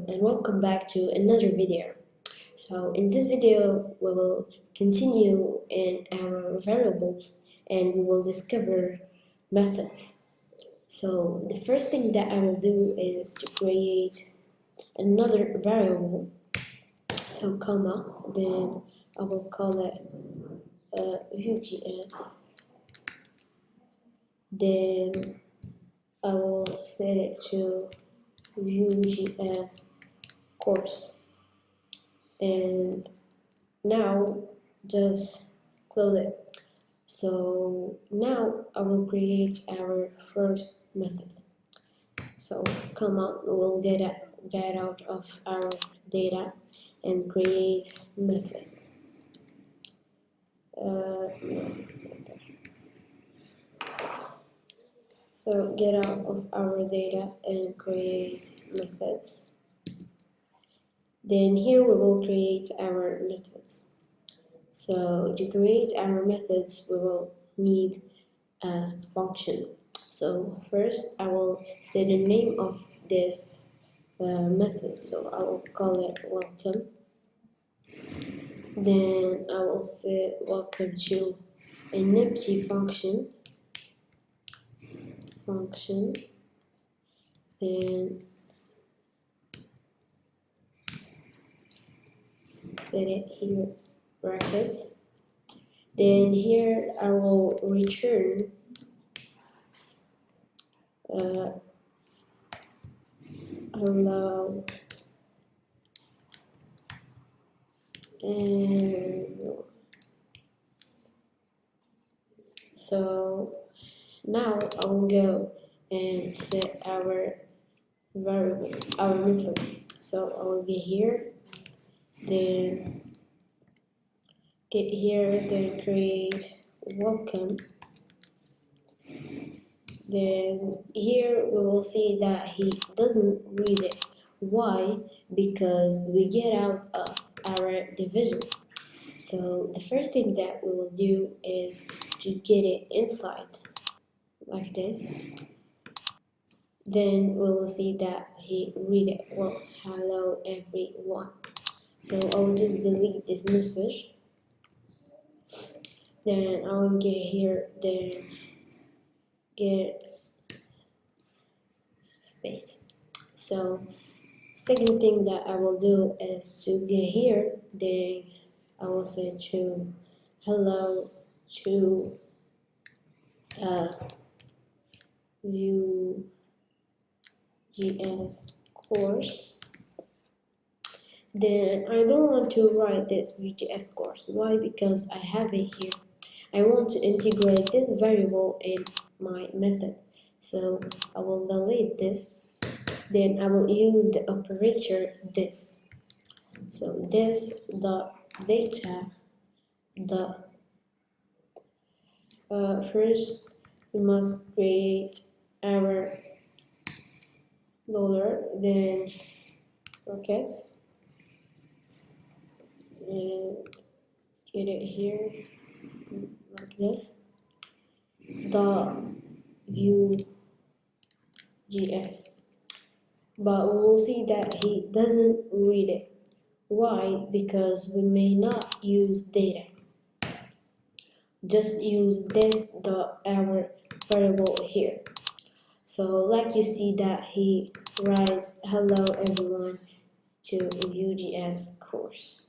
Hello and welcome back to another video. So in this video we will continue in our variables and we will discover methods. So the first thing that I will do is to create another variable. So comma, then I will call it Vue.js. Then I will set it to Vue.js course. And now just close it. So now I will create our first method. So comma, we'll get out of our data and create method. So get out of our data and create methods. Then here we will create our methods. So to create our methods, we will need a function. So first I will say the name of this method. So I will call it welcome. Then I will say welcome to an empty function. Then set it here brackets. Then here I will return hello and so now I will go and set our variable, our method. So I will get here, then create welcome. Then here we will see that he doesn't read it. Why? Because we get out of our division. So the first thing that we will do is to get it inside like this. Then we will see that he read it. Well, hello everyone. So I will just delete this message. Then I will get here, then get space. So second thing that I will do is to get here, then I will say to hello to Vue.js course. Then I don't want to write this Vue.js course. Why? Because I have it here. I want to integrate this variable in my method. So I will delete this. Then I will use the operator this. So this dot data dot first we must create our loader, then rockets, and get it here like this. Dot Vue.js. But we will see that he doesn't read it. Why? Because we may not use data. Just use this dot our variable here. So like you see that he writes hello everyone to Vue.js course.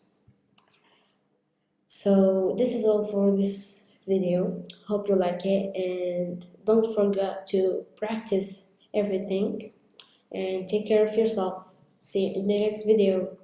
So this is all for this video. Hope you like it and don't forget to practice everything and take care of yourself. See you in the next video.